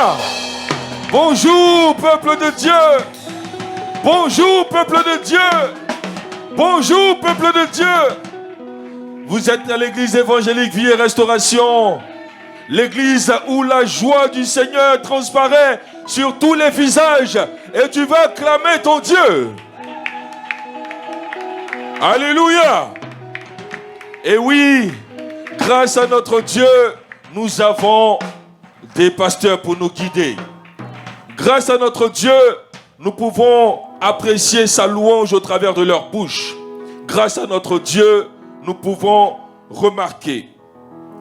Alléluia. Bonjour, peuple de Dieu. Bonjour, peuple de Dieu. Bonjour, peuple de Dieu. Vous êtes à l'église évangélique Vie et Restauration. L'église où la joie du Seigneur transparaît sur tous les visages. Et tu vas acclamer ton Dieu. Alléluia. Et oui, grâce à notre Dieu, nous avons des pasteurs pour nous guider. Grâce à notre Dieu, nous pouvons apprécier sa louange au travers de leur bouche. Grâce à notre Dieu, nous pouvons remarquer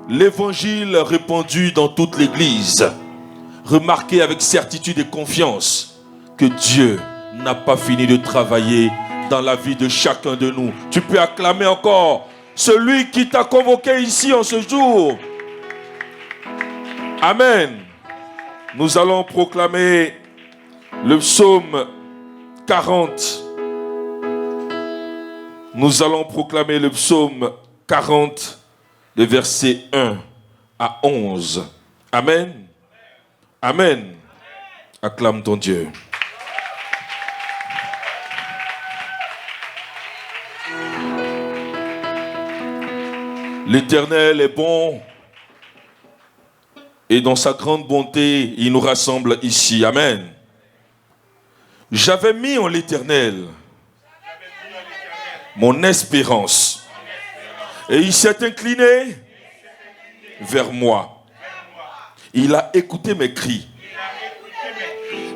l'évangile répandu dans toute l'église. Remarquer avec certitude et confiance que Dieu n'a pas fini de travailler dans la vie de chacun de nous. Tu peux acclamer encore celui qui t'a convoqué ici en ce jour. Amen. Nous allons proclamer le psaume 40. Nous allons proclamer le psaume 40, le verset 1 à 11. Amen. Amen. Acclame ton Dieu. L'Éternel est bon et dans sa grande bonté, il nous rassemble ici. Amen. J'avais mis en l'Éternel mon espérance et il s'est incliné vers moi. Il a écouté mes cris.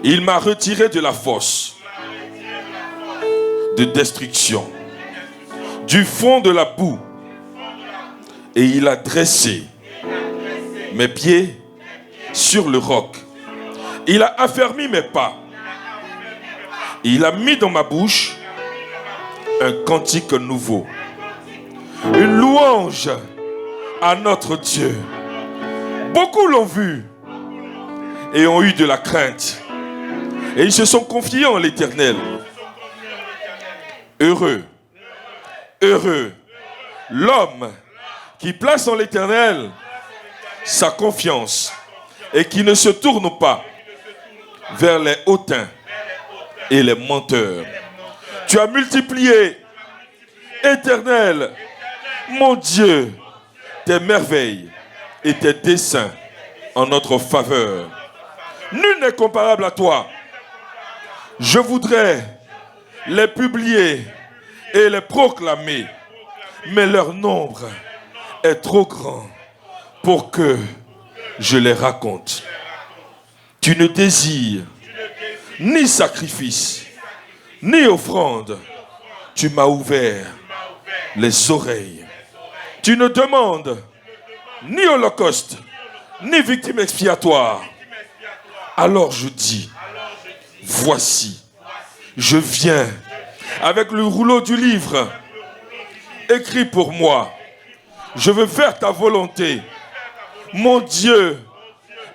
Il m'a retiré de la fosse de destruction, du fond de la boue. Et il a dressé mes pieds sur le roc. Il a affermi mes pas. Il a mis dans ma bouche un cantique nouveau. Une louange à notre Dieu. Beaucoup l'ont vu et ont eu de la crainte. Et ils se sont confiés en l'Éternel. Heureux, heureux, l'homme qui place en l'Éternel sa confiance et qui ne se tourne pas vers les hautains et les menteurs. Tu as multiplié, Éternel, mon Dieu, tes merveilles et tes desseins en notre faveur. Nul n'est comparable à toi. Je voudrais les publier et les proclamer, mais leur nombre est trop grand pour que je les raconte. Tu ne désires ni sacrifice, ni offrande. Tu m'as ouvert les oreilles. Tu ne demandes ni holocauste, ni victime expiatoire. Alors je dis, voici, je viens avec le rouleau du livre. Écris pour moi. Je veux faire ta volonté. Mon Dieu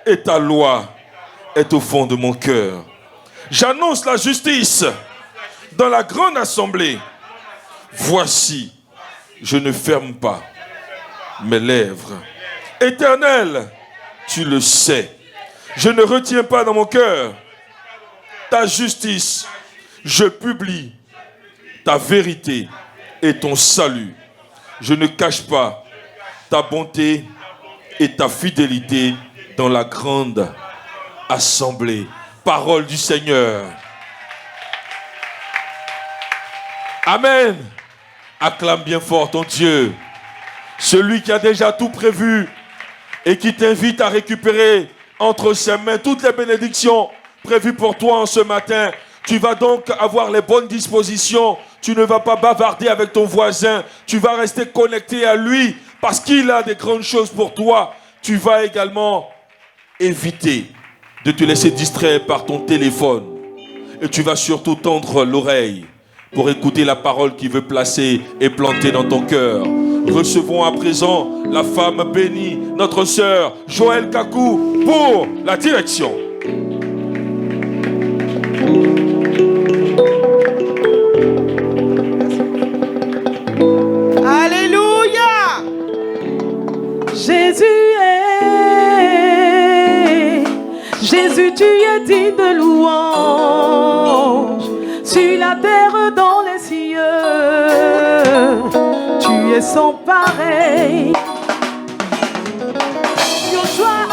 et ta loi est au fond de mon cœur. J'annonce la justice dans la grande assemblée. Voici, je ne ferme pas mes lèvres. Éternel, tu le sais. Je ne retiens pas dans mon cœur ta justice. Je publie ta vérité et ton salut. Je ne cache pas ta bonté et ta fidélité dans la grande assemblée. Parole du Seigneur. Amen. Acclame bien fort ton Dieu. Celui qui a déjà tout prévu et qui t'invite à récupérer entre ses mains toutes les bénédictions prévues pour toi en ce matin. Tu vas donc avoir les bonnes dispositions. Tu ne vas pas bavarder avec ton voisin. Tu vas rester connecté à lui parce qu'il a des grandes choses pour toi. Tu vas également éviter de te laisser distraire par ton téléphone. Et tu vas surtout tendre l'oreille pour écouter la parole qu'il veut placer et planter dans ton cœur. Recevons à présent la femme bénie, notre sœur Joëlle Kakou, pour la direction. Alléluia! Jésus est Jésus, tu es digne de louange. Sur la terre, dans les cieux, tu es sans pareil. Yoshua,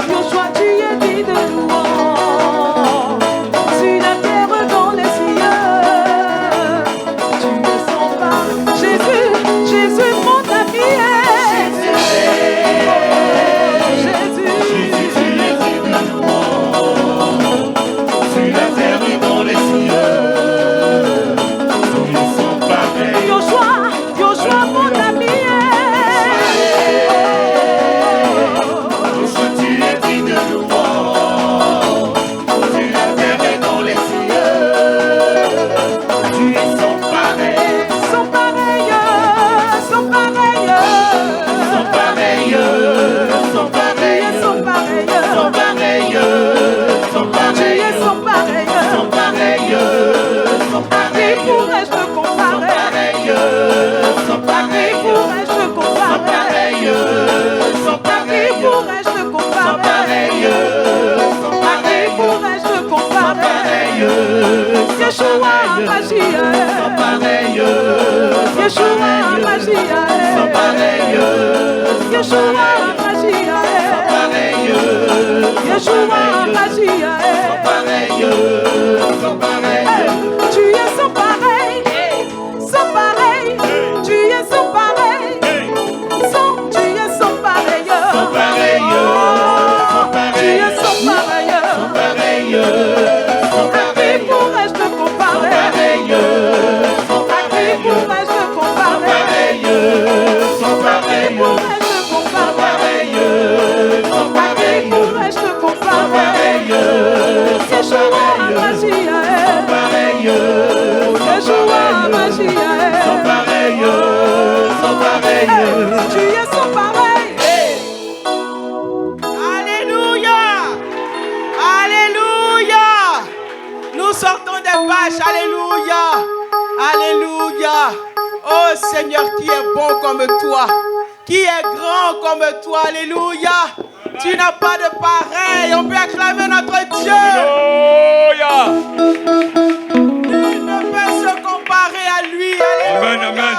Yoshua, tu es digne de louange. Sur la terre, dans les cieux, tu es sans pareil. Jésus, Jésus, mon ami. Yeshua Mashiach, sans pareil. Yeshua Mashiach, sans pareil. Yeshua Mashiach, sans pareil. Yeshua Mashiach, sans pareil. Sans pareil. Tu es sans pareil, sans pareil. Tu es sans pareil, tu es sans pareil, sans pareil. Tu es sans pareil, sans pareil. Tu es sans pareil. Alléluia. Alléluia. Nous sortons des bâches. Alléluia. Alléluia. Oh Seigneur, qui est bon comme toi, qui est grand comme toi. Alléluia. Tu n'as pas de pareil. On peut acclamer notre Dieu. Alléluia. Nul ne peut se comparer à lui. Alléluia. Amen, amen.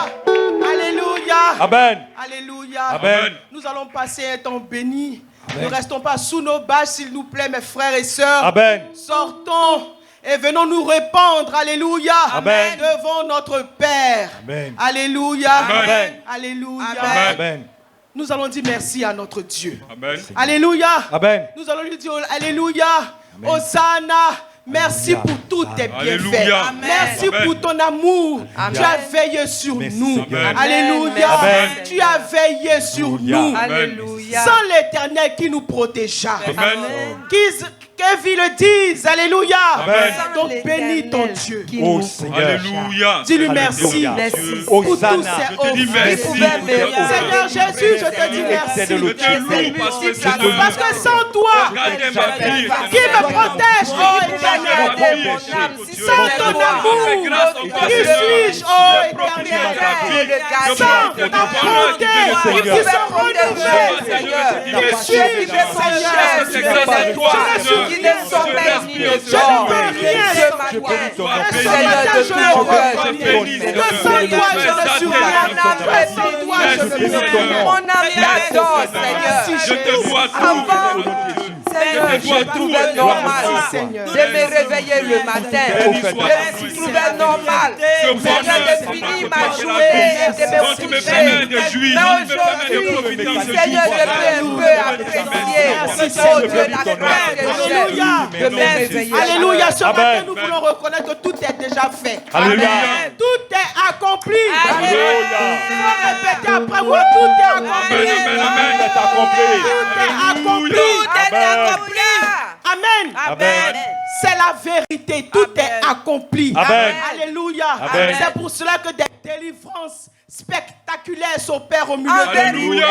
Alléluia. Amen. Alléluia. Amen. Nous allons passer un temps béni. Amen. Ne restons pas sous nos bâches, s'il nous plaît, mes frères et sœurs. Amen. Sortons et venons nous répandre. Alléluia. Amen. Devant notre Père. Amen. Alléluia. Amen. Alléluia. Amen. Nous allons dire merci à notre Dieu. Amen. Alléluia. Amen. Nous allons lui dire Alléluia. Hosanna. Merci pour tous tes bienfaits. Merci pour ton amour. Amen. Tu as veillé sur nous. Amen. Alléluia. Amen. Tu as veillé sur nous. Alléluia. Sans l'Éternel qui nous protégea. Amen. Qu'Évie le dise. Alléluia. Amen. Donc bénis ton Dieu. Oh Seigneur. Alléluia. Dis-lui merci. Merci. Pour tous ces Je te dis merci. Seigneur Jésus, je te dis merci. Je te loue Parce que sans toi, qui me protège, oh Éternel, sans ton amour, qui suis-je, oh Éternel, sans ta bonté, qui se renouvelle, qui suis-je, Seigneur, Qui ne sommeille ni ne je dort. ne peux rien, Seigneur, je te sans toi, je ne suis rien, sans toi, je ne peux rien. Mon âme t'adore, Seigneur. Je te dois Avant, Seigneur, je trouvais normal de me réveiller le matin. Je trouvais normal, Seigneur, de finir ma journée et de me coucher. Mais aujourd'hui, Seigneur, je peux un peu apprécier, oh Dieu, la grâce que j'ai de me réveiller. Alléluia. Ce matin, nous voulons reconnaître que tout est déjà fait. Alléluia. Tout est accompli. Alléluia. Répétez après moi, tout est accompli. Amen. Tout est accompli. Tout est accompli. Amen. Amen. C'est la vérité. Tout est accompli. Amen. Alléluia. Amen. C'est pour cela que des délivrances spectaculaire s'opère au milieu de nous. Alléluia.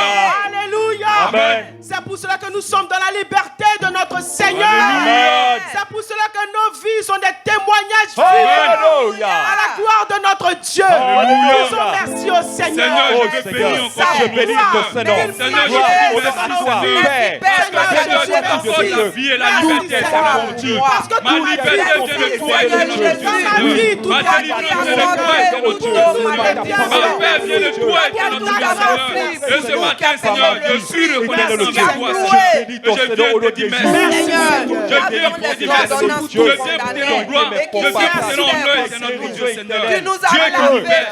Alléluia. Amen. C'est pour cela que nous sommes dans la liberté de notre Seigneur. Alléluia. C'est pour cela que nos vies sont des témoignages Alléluia. vivants à la gloire de notre Dieu. Alléluia. Nous disons merci au Seigneur. Seigneur, Oh je te Seigneur, bénis encore je ton bénis nom. ton Seigneur. Seigneur, je Gloire, te honneur bénis, à toi, Seigneur. Père. Parce que Seigneur, tu apportes la vie et la liberté, Seigneur mon Dieu. Parce que Ma liberté vient de toi, Seigneur mon Dieu. Ma délivrance vient de toi, Seigneur mon Dieu. Ma paix vient de toi, Seigneur mon Dieu. Et ce matin, Seigneur, je suis reconnaissant de toi, Seigneur. Et je viens te dire merci. Je viens pour te dire merci. Je viens pour te rendre gloire. Je viens pour te rendre honneur, Seigneur mon Dieu, Seigneur. Dieu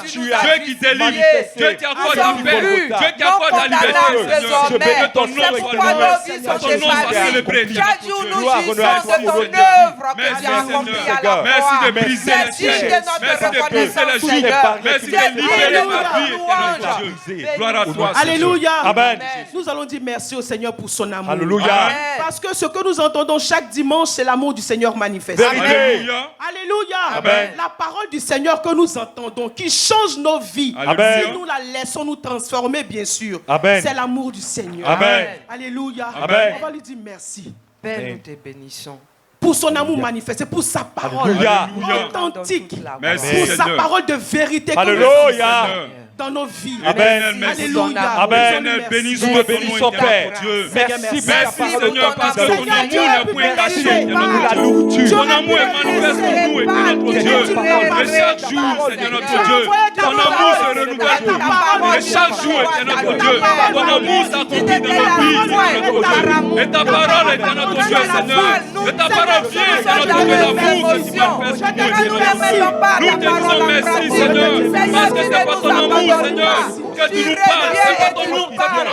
qui libère, Dieu qui délivre, Dieu qui accorde la paix, Dieu qui accorde la liberté, Seigneur. Que ton nom soit loué, que ton nom soit célébré. Chaque jour, nous jouissons de ton œuvre que tu as accomplie à la Merci de croix. briser les chaînes. Merci de briser les chaînes. Merci de libérer ma vie, Seigneur Dieu. Gloire à toi, Seigneur. Alléluia. Amen. Nous allons dire merci au Seigneur pour son amour. Alléluia. Parce que ce que nous entendons chaque dimanche, c'est l'amour du Seigneur manifesté. Alléluia. Alléluia. Amen. La parole du Seigneur que nous entendons, qui change nos vies. Amen. Si nous la laissons nous transformer, bien sûr. Amen. C'est l'amour du Seigneur. Amen. Alléluia. Amen. On va lui dire merci Père, nous te bénissons. pour son amour manifesté, pour sa parole Alléluia. authentique, Merci, pour sa Seigneur. parole de vérité que nous Alléluia. Seigneur. dans nos vies. Amen. Alléluia. Amen. Seigneur, bénis Nous soit te ton bénissons, nom, Père. Dieu. Merci pour ta Merci, parole. Seigneur, parce que ton amour n'est point caché, Seigneur Nous la notre Dieu. nourriture. Ton amour est manifeste pour nous, notre Dieu. Et chaque jour, Seigneur notre Dieu, ton amour se renouvelle pour nous. Et chaque jour, Seigneur notre Dieu, ton amour s'accomplit dans nos vies, Seigneur notre Dieu. Et ta parole est notre Dieu, Seigneur. Et ta parole vient, Seigneur notre Dieu, l'amour que tu manifestes pour nous, Seigneur. Nous te disons merci, Seigneur, parce que c'est pas ton amour, Seigneur, que tu nous parles. C'est pas ton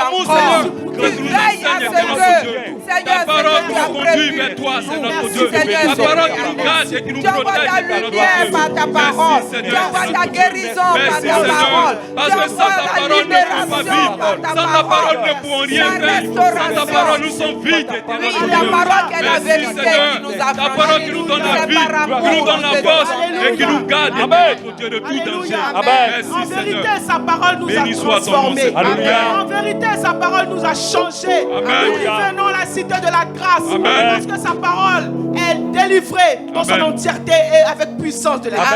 amour, Seigneur, que tu nous enseignes, Seigneur Dieu. Ta parole nous conduit vers toi, Seigneur notre Dieu. Ta parole qui nous garde et qui nous protège, Seigneur notre Dieu. Merci, Seigneur. Merci, Seigneur. Parce que sans ta parole, nous ne pouvons pas vivre. Sans ta parole, nous ne pouvons rien faire. Sans ta parole, nous sommes vides, Seigneur notre Dieu. Merci, Seigneur. Ta parole qui nous donne la vie, qui nous donne la force et qui nous garde, notre Dieu, de tout danger. En Merci, vérité, Seigneur. sa parole nous Béni a soit ton nom, transformés. Seigneur. Alléluia. En vérité, sa parole nous a changés. Amen. Nous venons à la cité de la grâce. Amen. Parce que sa parole est délivrée dans son Amen. entièreté et avec puissance de l'Esprit.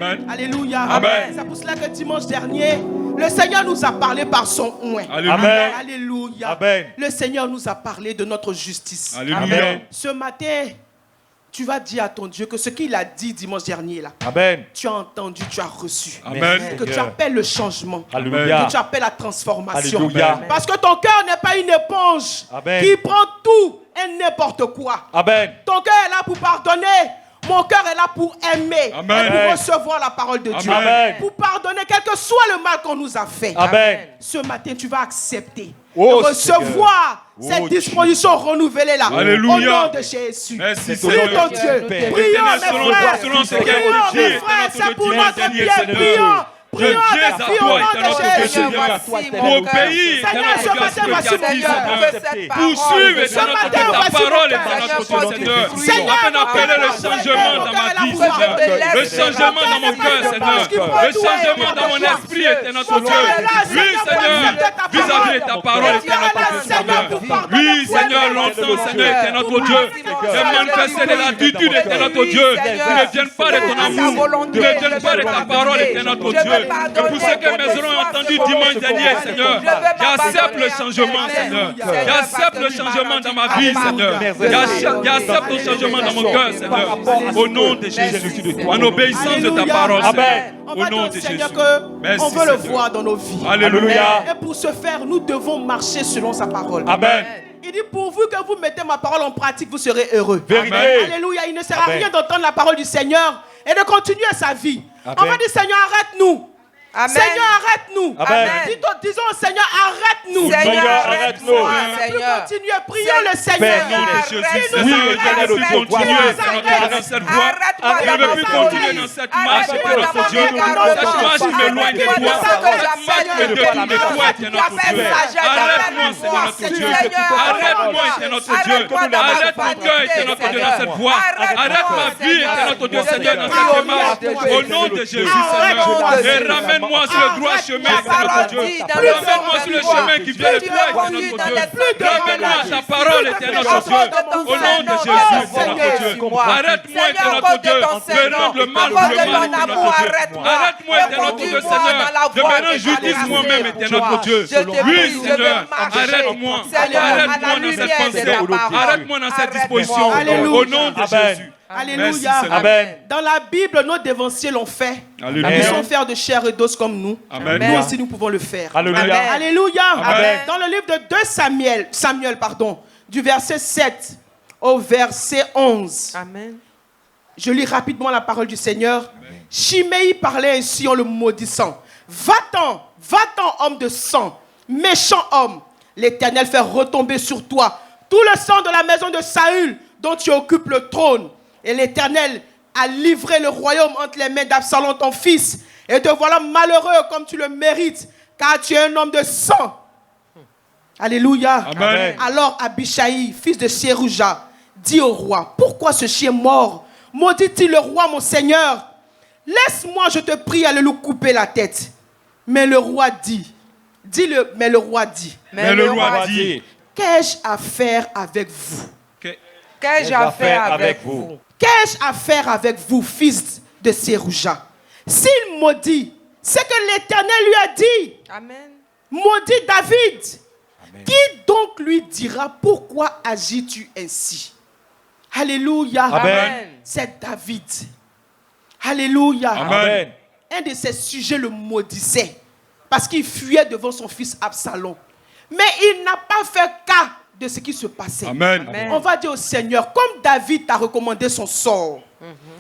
Amen. Alléluia. Amen. C'est pour cela que dimanche dernier, le Seigneur nous a parlé par son oint. Alléluia. Amen. Alléluia. Amen. Le Seigneur nous a parlé de notre justice. Alléluia. Amen. Ce matin, tu vas dire à ton Dieu que ce qu'il a dit dimanche dernier, là, Amen. tu as entendu, tu as reçu. Amen. Que tu appelles le changement. Alléluia. Que tu appelles la transformation. Alléluia. Parce que ton cœur n'est pas une éponge Amen. qui prend tout et n'importe quoi. Amen. Ton cœur est là pour pardonner. Mon cœur est là pour aimer. Amen. Et pour recevoir la parole de Dieu. Amen. Pour pardonner quel que soit le mal qu'on nous a fait. Amen. Ce matin, tu vas accepter. Oh, de recevoir Seigneur. cette disposition renouvelée là. Alléluia. Au nom de Jésus. Merci, C'est Prie Seigneur. ton Dieu. Père. Prions, Selon- mes frères. selon ce qui est Prions, dit, mes et frères. selon C'est pour notre notre dernier, bien. Seigneur. Prions. Prions Je viens avec à vie toi, au nom éternel de Dieu, Jésus. Seigneur. Pour obéir, Seigneur, ce matin, voici mon Seigneur. cœur. Pour suivre, Ce Seigneur, matin, ta voici parole mon est cœur. dans notre Dieu, Seigneur. Seigneur, Afin d'appeler le changement dans ma vie, Seigneur. Le changement dans mon cœur, Seigneur. Le changement dans mon esprit est notre Dieu. Oui, Seigneur, vis-à-vis de ta parole est notre Dieu, Seigneur. Oui, Seigneur, longtemps, Seigneur, est notre Dieu. Les manifester de l'attitude est notre Dieu. Ils ne viennent pas de ton amour. Ils ne viennent pas de ta parole est notre Dieu. Et pour ce que mes oreilles ont entendu dimanche dernier, Seigneur, j'accepte le changement, Seigneur. J'accepte le changement dans ma vie, Seigneur. J'accepte le changement dans mon cœur, Seigneur. Au nom de Jésus. En obéissance de ta parole, Seigneur. On Au va nom dire de au Jésus. Seigneur que Merci, on veut le Seigneur. voir dans nos vies. Alléluia. Et pour ce faire, nous devons marcher selon sa parole. Amen. Il dit, pourvu que vous mettez ma parole en pratique, vous serez heureux. Vérité. Alléluia. Il ne sert à Amen. rien d'entendre la parole du Seigneur et de continuer sa vie. Amen. On va dire, Seigneur, arrête-nous. Amen. Seigneur, arrête-nous. Amen. Disons, Seigneur, arrête-nous. Seigneur, Seigneur, arrête-nous. arrête-nous. Plus Seigneur. continuer. Prions le Seigneur. Jésus, Seigneur, je ne veux plus continuer dans cette voie. Je ne veux plus continuer dans cette marche, notre Dieu. Cette marche qui m'éloigne de toi. Cette marche qui me détourne de toi, notre Dieu. Arrête-moi, Seigneur, notre Dieu. Arrête-moi, notre Dieu. Arrête mon cœur, notre Dieu, dans cette voie. Arrête ma vie, notre Dieu, Seigneur, dans cette démarche. Au nom de Jésus, Seigneur. Et ramène-moi sur le droit chemin, notre Dieu. Ramène-moi sur le chemin qui vient de toi, notre Dieu. Ramène-moi ta parole, notre Dieu. Au nom de Jésus, notre Dieu. Arrête-moi, notre Dieu, de rendre le mal pour le mal, notre Dieu. Arrête-moi, notre Dieu, Seigneur, de me rendre justice moi-même, notre Dieu. Oui, Seigneur, arrête-moi. Arrête-moi dans cette pensée. Arrête-moi dans cette disposition. Au nom de Jésus. Alléluia. Amen. Dans la Bible, nos dévanciers l'ont fait. Alléluia. Ils sont faire de chair et d'os comme nous. Amen. Nous aussi, nous pouvons le faire. Alléluia. Alléluia. Amen. Dans le livre de 2 Samuel, du verset 7 au verset 11. Amen. Je lis rapidement la parole du Seigneur. Chiméi parlait ainsi en le maudissant. Va-t'en, homme de sang, méchant homme. L'Éternel fait retomber sur toi tout le sang de la maison de Saül dont tu occupes le trône. Et l'Éternel a livré le royaume entre les mains d'Absalom, ton fils. Et te voilà malheureux comme tu le mérites, car tu es un homme de sang. Alléluia. Amen. Alors Abishai, fils de Sérouja, dit au roi, pourquoi ce chien mort maudit-il le roi, mon seigneur? Laisse-moi, je te prie, aller lui couper la tête. Mais le roi dit, qu'ai-je à faire avec vous? Qu'ai-je à faire avec vous? Qu'ai-je à faire avec vous, fils de Sérouja? S'il maudit, c'est que l'Éternel lui a dit. Amen. Maudit David. Amen. Qui donc lui dira, pourquoi agis-tu ainsi? Alléluia. Amen. C'est David. Alléluia. Amen. Un de ses sujets le maudissait parce qu'il fuyait devant son fils Absalom. Mais il n'a pas fait cas de ce qui se passait. Amen. Amen. On va dire au Seigneur, comme David t'a recommandé son sort,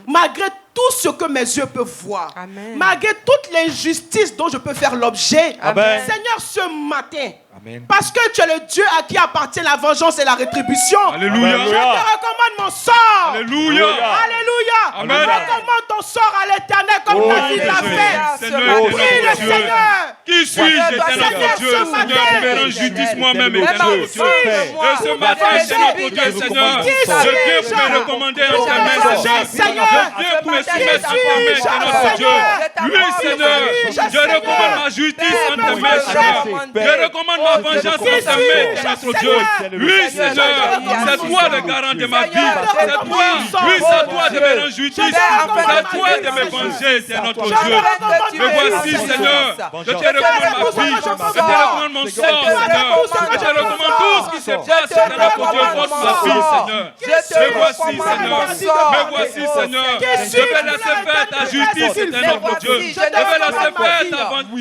malgré tout ce que mes yeux peuvent voir, Amen. malgré toute l'injustice dont je peux faire l'objet, Amen. Seigneur, ce matin, Amen. parce que tu es le Dieu à qui appartient la vengeance et la rétribution, Alléluia. je te recommande mon sort. Alléluia. Alléluia. Amen. Je recommande ton sort à l'Éternel comme David l'a fait. Seigneur, Prie le Seigneur. qui suis-je, éternel notre Dieu, Seigneur, qui me rend justice moi-même, éternel notre Dieu. Et ce matin, c'est notre Dieu, Seigneur, je viens pour me recommander en ta main, Seigneur. Je viens pour me soumettre à ta main, éternel notre Dieu. Oui, Seigneur, je recommande ma justice en ta main, Seigneur. Je recommande ma vengeance en ta main, éternel notre Dieu. Oui, Seigneur, c'est toi le garant de ma vie. C'est toi, oui, c'est toi de me rendre justice. C'est toi de me venger, éternel notre Dieu. Me voici, Seigneur. Je te recommande ma vie. Je te recommande mon sort, Seigneur. Je te recommande tout ce qui se passe, éternel notre Dieu, contre ma vie, Seigneur. Me voici, Seigneur. Me voici, Seigneur. Je vais laisser faire ta justice, éternel notre Dieu. Je vais laisser faire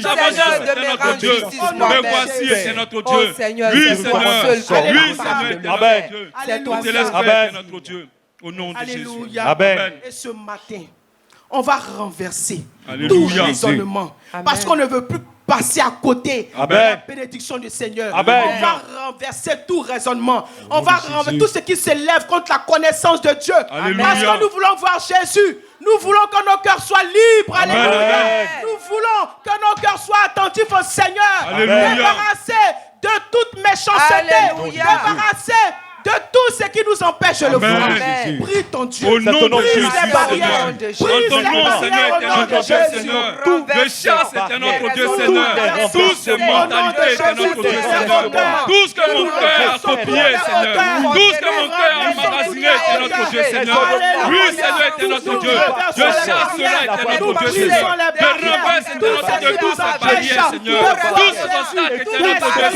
ta vengeance, éternel notre Dieu. Me voici, éternel notre Dieu. Oui, Seigneur. Oui, Seigneur, éternel notre Dieu. Je te laisse faire, éternel notre Dieu. Au nom de Jésus. Alléluia. Amen. Et ce matin, on va renverser Alléluia. tout raisonnement. Parce qu'on ne veut plus passer à côté de Amen. la bénédiction du Seigneur. Amen. On va renverser tout raisonnement. On va renverser tout ce qui s'élève contre la connaissance de Dieu. Alléluia. Parce que nous voulons voir Jésus. Nous voulons que nos cœurs soient libres. Amen. Alléluia. Nous voulons que nos cœurs soient attentifs au Seigneur. Alléluia. Débarrassés de toute méchanceté. Alléluia. Débarrassés de tout ce qui nous empêche de le Amen. voir. Amen. Prie ton Dieu. Au nom de Brise Jésus, les barrières. Seigneur. Brise En ton les nom, barrières Seigneur, au nom éternel de notre Dieu, Jésus. Seigneur. Je chasse, éternel notre Dieu, Seigneur. Tout ce mentalité, éternel notre Dieu, Seigneur. Tout ce que mon cœur a copié, Seigneur. Tout ce que mon cœur a emmagasiné, éternel notre Dieu, Seigneur. Oui, Seigneur, éternel notre Dieu. Je chasse cela, éternel notre Dieu, Seigneur. Je renverse, éternel notre Dieu, toutes ces barrières, Seigneur. Tous ces obstacles, éternel notre Dieu,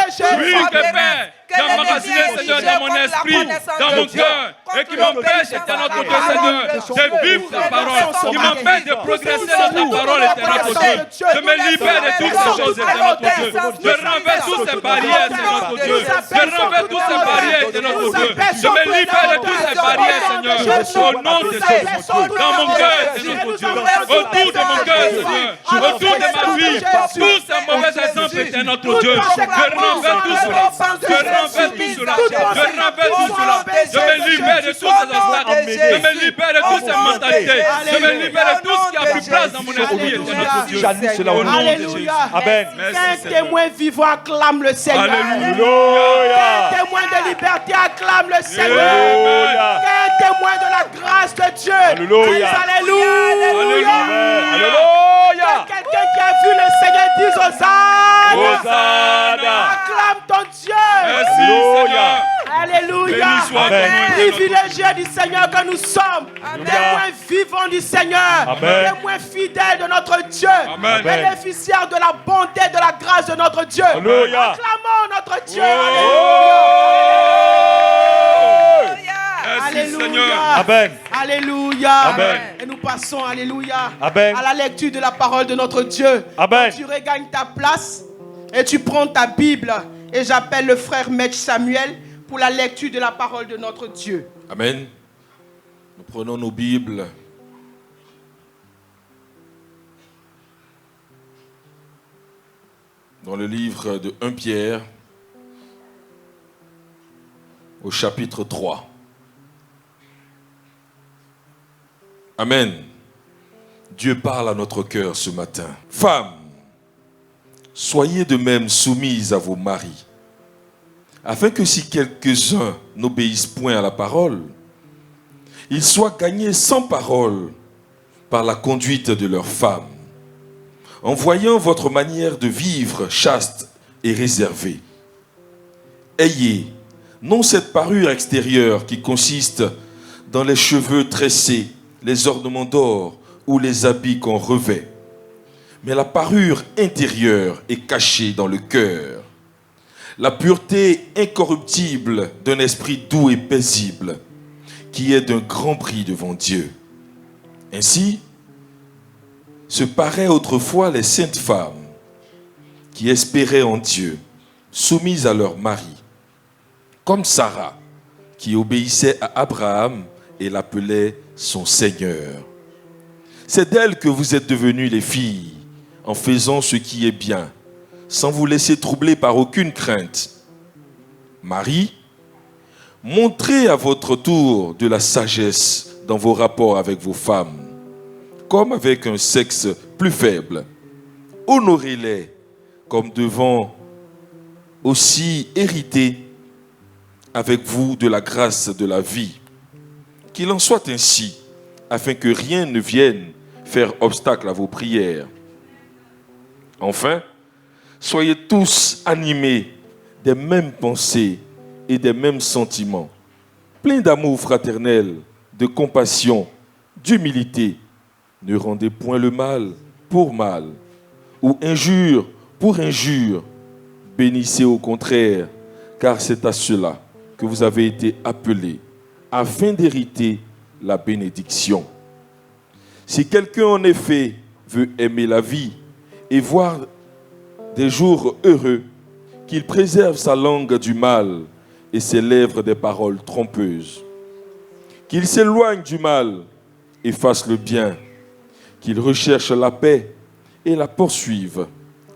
Seigneur. Oui, que Père, j'ai emmagasiné, Seigneur, dans mon esprit, dans mon cœur, et qui m'empêche, éternel notre Dieu, Seigneur, de vivre ta parole, qui m'empêche de progresser dans ta parole, éternel notre Dieu. Je me libère de toutes ces choses, éternel notre Dieu. Je renverse toutes ces barrières, éternel notre Dieu. Je renverse toutes ces barrières, éternel notre Dieu. Je me libère de toutes ces barrières, Seigneur, au nom de Jésus. Dans mon cœur, éternel notre Dieu. Autour de mon cœur, Seigneur. Autour de ma vie. Tous ces mauvais exemples, éternel est notre Dieu. Je renverse tout cela. Je renverse tout cela. Je renverse tout cela. Je me libère de tous ces obstacles. Je me libère de toutes ces mentalités. Je me libère de tout ce qui a pris place dans mon esprit. J'annule cela au nom de Jésus. Amen. Qu'un témoin vivant acclame le Seigneur. Alléluia. Qu'un témoin de liberté acclame le Seigneur. Alléluia. Qu'un témoin de la grâce de Dieu. Alléluia. Alléluia. Alléluia. Quelqu'un qui a vu le Seigneur dise Hosanna. Hosanna. Acclame ton Dieu. Merci, Seigneur. Alléluia. Béni soit ton nom. Privilégiés du Seigneur que nous sommes. Témoins vivants du Seigneur. Amen. Témoins fidèles de notre Dieu. Amen. Bénéficiaires de la bonté, de la grâce de notre Dieu. Alléluia. Acclamons notre Dieu. Merci, Seigneur. Alléluia. Amen. Alléluia. Amen. Et nous passons, alléluia, Amen. à la lecture de la parole de notre Dieu. Amen. Tu regagnes ta place et tu prends ta Bible. Et j'appelle le frère Maître Samuel pour la lecture de la parole de notre Dieu. Amen. Nous prenons nos Bibles. Dans le livre de 1 Pierre, au chapitre 3. Amen. Dieu parle à notre cœur ce matin. Femmes, soyez de même soumises à vos maris, afin que si quelques-uns n'obéissent point à la parole, ils soient gagnés sans parole par la conduite de leurs femmes, en voyant votre manière de vivre chaste et réservée. Ayez non cette parure extérieure qui consiste dans les cheveux tressés, les ornements d'or ou les habits qu'on revêt, mais la parure intérieure est cachée dans le cœur, la pureté incorruptible d'un esprit doux et paisible, qui est d'un grand prix devant Dieu. Ainsi, se paraient autrefois les saintes femmes qui espéraient en Dieu, soumises à leur mari, comme Sarah, qui obéissait à Abraham et l'appelait son Seigneur. C'est d'elle que vous êtes devenues les filles, en faisant ce qui est bien, sans vous laisser troubler par aucune crainte. Marie, montrez à votre tour de la sagesse dans vos rapports avec vos femmes, comme avec un sexe plus faible. Honorez-les comme devant aussi hériter avec vous de la grâce de la vie. Qu'il en soit ainsi, afin que rien ne vienne faire obstacle à vos prières. Enfin, soyez tous animés des mêmes pensées et des mêmes sentiments, pleins d'amour fraternel, de compassion, d'humilité. Ne rendez point le mal pour mal, ou injure pour injure. Bénissez au contraire, car c'est à cela que vous avez été appelés, afin d'hériter la bénédiction. Si quelqu'un en effet veut aimer la vie et voir des jours heureux, qu'il préserve sa langue du mal et ses lèvres des paroles trompeuses. Qu'il s'éloigne du mal et fasse le bien, qu'il recherche la paix et la poursuive,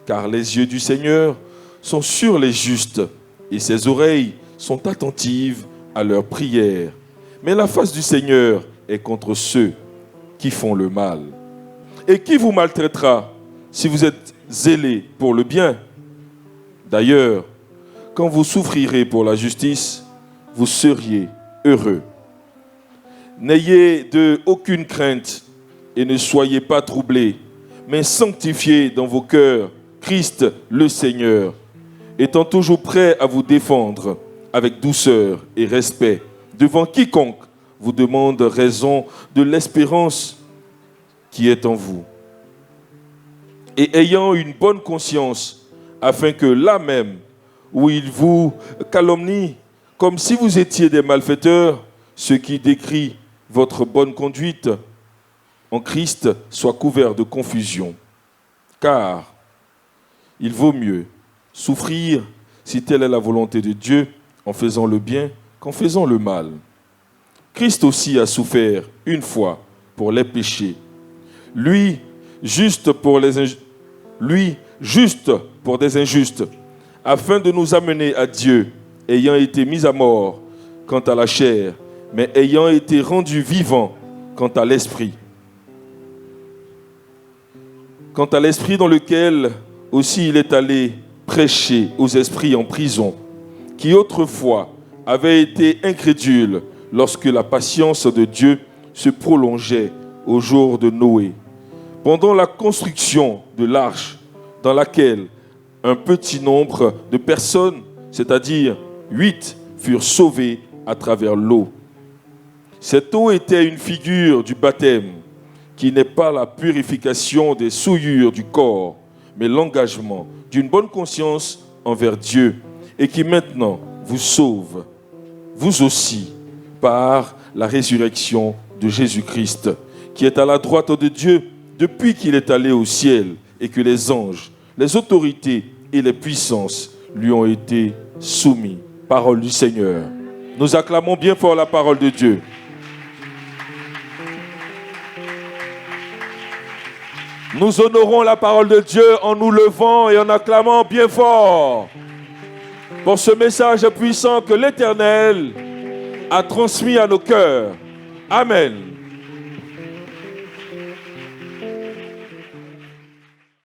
car les yeux du Seigneur sont sur les justes et ses oreilles sont attentives à leurs prières. Mais la face du Seigneur est contre ceux qui font le mal. Et qui vous maltraitera si vous êtes zélés pour le bien? D'ailleurs, quand vous souffrirez pour la justice, vous seriez heureux. N'ayez de aucune crainte et ne soyez pas troublés, mais sanctifiez dans vos cœurs Christ le Seigneur, étant toujours prêt à vous défendre avec douceur et respect devant quiconque vous demande raison de l'espérance qui est en vous. Et ayant une bonne conscience, afin que là même où il vous calomnie, comme si vous étiez des malfaiteurs, ce qui décrit votre bonne conduite en Christ soit couvert de confusion. Car il vaut mieux souffrir, si telle est la volonté de Dieu, en faisant le bien qu'en faisant le mal. Christ aussi a souffert une fois pour les péchés. Lui, juste pour justes pour des injustes, afin de nous amener à Dieu, ayant été mis à mort quant à la chair, mais ayant été rendus vivants quant à l'esprit. Quant à l'esprit dans lequel aussi il est allé prêcher aux esprits en prison, qui autrefois avaient été incrédules lorsque la patience de Dieu se prolongeait au jour de Noé, pendant la construction de l'arche dans laquelle un petit nombre de personnes, c'est-à-dire 8, furent sauvées à travers l'eau. Cette eau était une figure du baptême, qui n'est pas la purification des souillures du corps, mais l'engagement d'une bonne conscience envers Dieu, et qui maintenant vous sauve, vous aussi, par la résurrection de Jésus-Christ, qui est à la droite de Dieu depuis qu'il est allé au ciel, et que les anges, les autorités et les puissances lui ont été soumis. Parole du Seigneur. Nous acclamons bien fort la parole de Dieu. Nous honorons la parole de Dieu en nous levant et en acclamant bien fort pour ce message puissant que l'Éternel a transmis à nos cœurs. Amen.